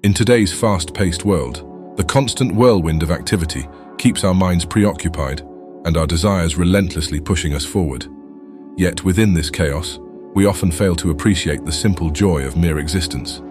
In today's fast-paced world, the constant whirlwind of activity keeps our minds preoccupied and our desires relentlessly pushing us forward. Yet within this chaos, we often fail to appreciate the simple joy of mere existence.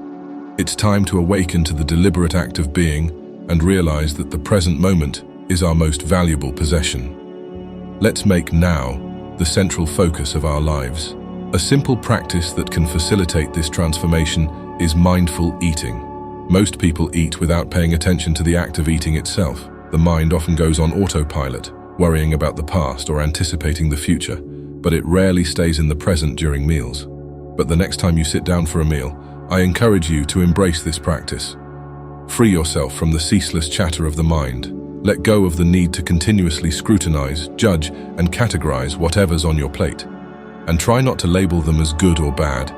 It's time to awaken to the deliberate act of being and realize that the present moment is our most valuable possession. Let's make now the central focus of our lives. A simple practice that can facilitate this transformation is mindful eating. Most people eat without paying attention to the act of eating itself. The mind often goes on autopilot, worrying about the past or anticipating the future, but it rarely stays in the present during meals. But the next time you sit down for a meal, I encourage you to embrace this practice. Free yourself from the ceaseless chatter of the mind. Let go of the need to continuously scrutinize, judge, and categorize whatever's on your plate. And try not to label them as good or bad.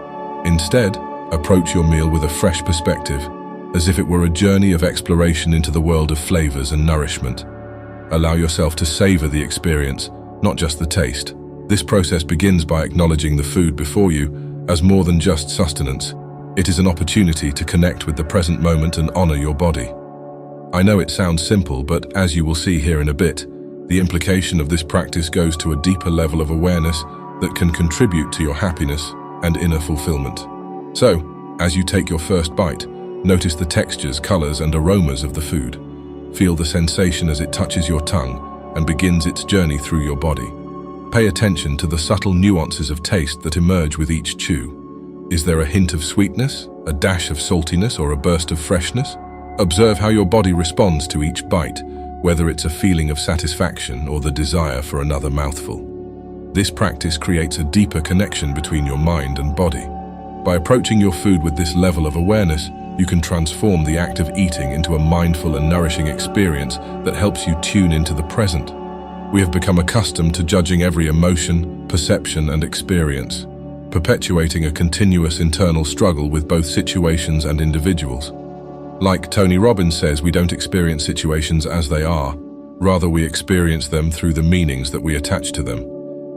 Instead, approach your meal with a fresh perspective, as if it were a journey of exploration into the world of flavors and nourishment. Allow yourself to savor the experience, not just the taste. This process begins by acknowledging the food before you as more than just sustenance. It is an opportunity to connect with the present moment and honor your body. I know it sounds simple, but as you will see here in a bit, the implication of this practice goes to a deeper level of awareness that can contribute to your happiness and inner fulfillment. So, as you take your first bite, notice the textures, colors, and aromas of the food. Feel the sensation as it touches your tongue and begins its journey through your body. Pay attention to the subtle nuances of taste that emerge with each chew. Is there a hint of sweetness, a dash of saltiness, or a burst of freshness? Observe how your body responds to each bite, whether it's a feeling of satisfaction or the desire for another mouthful. This practice creates a deeper connection between your mind and body. By approaching your food with this level of awareness, you can transform the act of eating into a mindful and nourishing experience that helps you tune into the present. We have become accustomed to judging every emotion, perception, and experience, perpetuating a continuous internal struggle with both situations and individuals. Like Tony Robbins says, we don't experience situations as they are, rather we experience them through the meanings that we attach to them.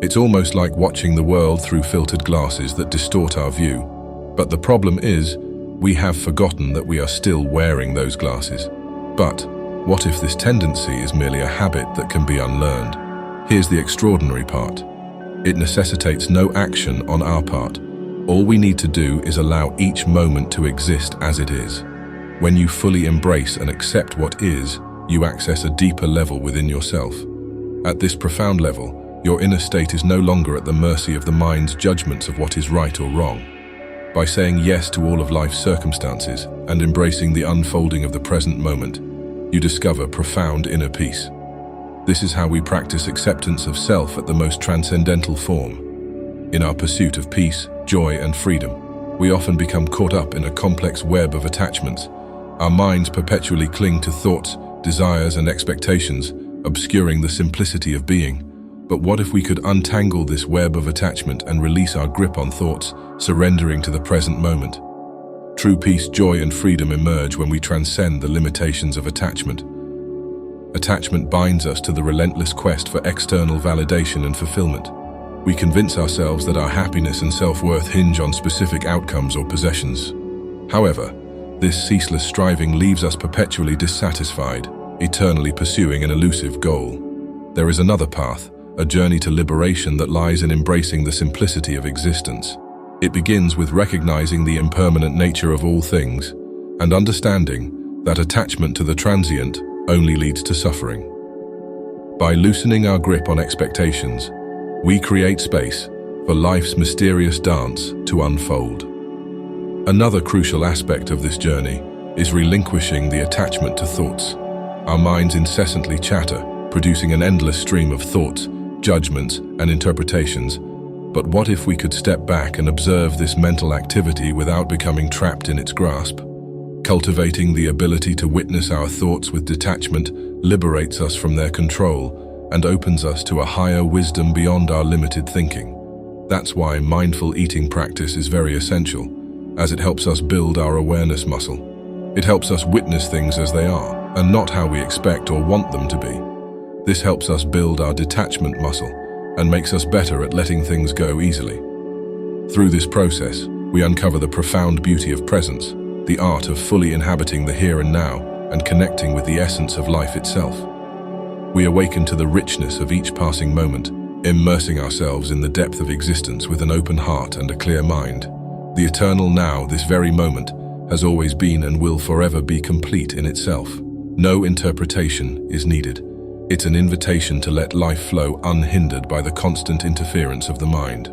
It's almost like watching the world through filtered glasses that distort our view. But the problem is, we have forgotten that we are still wearing those glasses. But what if this tendency is merely a habit that can be unlearned? Here's the extraordinary part. It necessitates no action on our part. All we need to do is allow each moment to exist as it is. When you fully embrace and accept what is, you access a deeper level within yourself. At this profound level, your inner state is no longer at the mercy of the mind's judgments of what is right or wrong. By saying yes to all of life's circumstances and embracing the unfolding of the present moment, you discover profound inner peace. This is how we practice acceptance of self at the most transcendental form. In our pursuit of peace, joy, and freedom, we often become caught up in a complex web of attachments. Our minds perpetually cling to thoughts, desires, and expectations, obscuring the simplicity of being. But what if we could untangle this web of attachment and release our grip on thoughts, surrendering to the present moment? True peace, joy, and freedom emerge when we transcend the limitations of attachment. Attachment binds us to the relentless quest for external validation and fulfillment. We convince ourselves that our happiness and self-worth hinge on specific outcomes or possessions. However, this ceaseless striving leaves us perpetually dissatisfied, eternally pursuing an elusive goal. There is another path, a journey to liberation that lies in embracing the simplicity of existence. It begins with recognizing the impermanent nature of all things and understanding that attachment to the transient only leads to suffering. By loosening our grip on expectations, we create space for life's mysterious dance to unfold. Another crucial aspect of this journey is relinquishing the attachment to thoughts. Our minds incessantly chatter, producing an endless stream of thoughts, judgments, and interpretations. But what if we could step back and observe this mental activity without becoming trapped in its grasp? Cultivating the ability to witness our thoughts with detachment liberates us from their control and opens us to a higher wisdom beyond our limited thinking. That's why mindful eating practice is very essential, as it helps us build our awareness muscle. It helps us witness things as they are, and not how we expect or want them to be. This helps us build our detachment muscle and makes us better at letting things go easily. Through this process, we uncover the profound beauty of presence, the art of fully inhabiting the here and now and connecting with the essence of life itself. We awaken to the richness of each passing moment, immersing ourselves in the depth of existence with an open heart and a clear mind. The eternal now, this very moment, has always been and will forever be complete in itself. No interpretation is needed. It's an invitation to let life flow unhindered by the constant interference of the mind.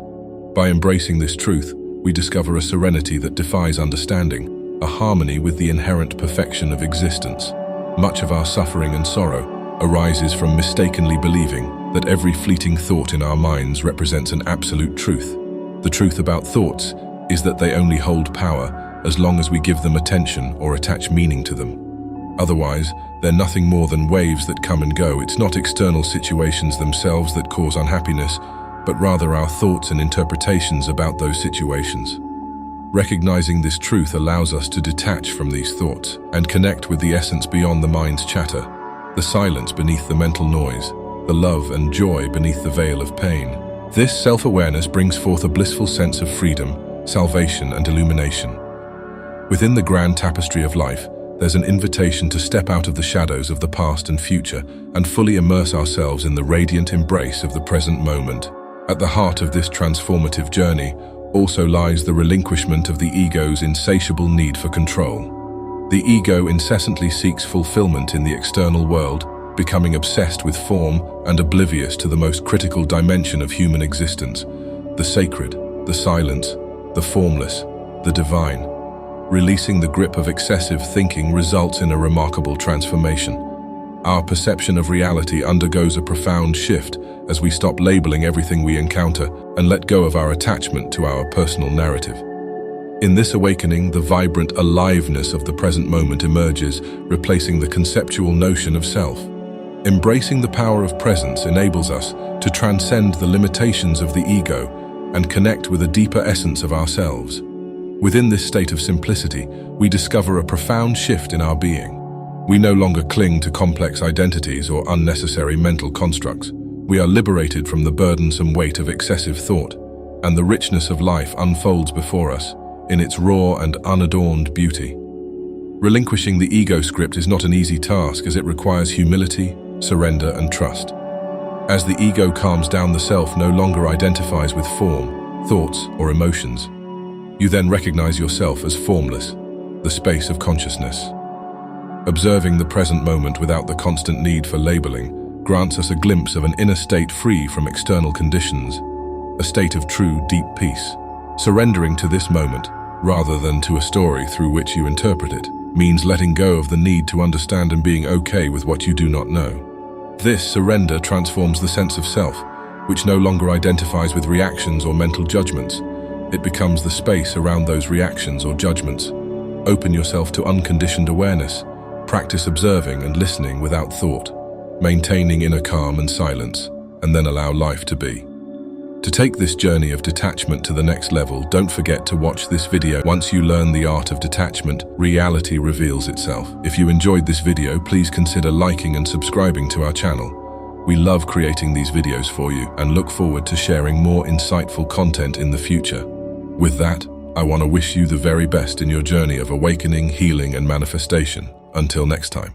By embracing this truth, we discover a serenity that defies understanding, a harmony with the inherent perfection of existence. Much of our suffering and sorrow arises from mistakenly believing that every fleeting thought in our minds represents an absolute truth. The truth about thoughts is that they only hold power as long as we give them attention or attach meaning to them. Otherwise, they're nothing more than waves that come and go. It's not external situations themselves that cause unhappiness, but rather our thoughts and interpretations about those situations. Recognizing this truth allows us to detach from these thoughts and connect with the essence beyond the mind's chatter, the silence beneath the mental noise, the love and joy beneath the veil of pain. This self-awareness brings forth a blissful sense of freedom, salvation, and illumination. Within the grand tapestry of life, there's an invitation to step out of the shadows of the past and future and fully immerse ourselves in the radiant embrace of the present moment. At the heart of this transformative journey also lies the relinquishment of the ego's insatiable need for control. The ego incessantly seeks fulfillment in the external world, becoming obsessed with form and oblivious to the most critical dimension of human existence, the sacred, the silent, the formless, the divine. Releasing the grip of excessive thinking results in a remarkable transformation. Our perception of reality undergoes a profound shift as we stop labeling everything we encounter and let go of our attachment to our personal narrative. In this awakening, the vibrant aliveness of the present moment emerges, replacing the conceptual notion of self. Embracing the power of presence enables us to transcend the limitations of the ego and connect with a deeper essence of ourselves. Within this state of simplicity, we discover a profound shift in our being. We no longer cling to complex identities or unnecessary mental constructs. We are liberated from the burdensome weight of excessive thought, and the richness of life unfolds before us in its raw and unadorned beauty. Relinquishing the ego script is not an easy task, as it requires humility, surrender, and trust. As the ego calms down, the self no longer identifies with form, thoughts, or emotions. You then recognize yourself as formless, the space of consciousness. Observing the present moment without the constant need for labeling grants us a glimpse of an inner state free from external conditions, a state of true, deep peace. Surrendering to this moment, rather than to a story through which you interpret it, means letting go of the need to understand and being okay with what you do not know. This surrender transforms the sense of self, which no longer identifies with reactions or mental judgments. It becomes the space around those reactions or judgments. Open yourself to unconditioned awareness. Practice observing and listening without thought, maintaining inner calm and silence, and then allow life to be. To take this journey of detachment to the next level, don't forget to watch this video. Once you learn the art of detachment, reality reveals itself. If you enjoyed this video, please consider liking and subscribing to our channel. We love creating these videos for you and look forward to sharing more insightful content in the future. With that, I want to wish you the very best in your journey of awakening, healing, and manifestation. Until next time.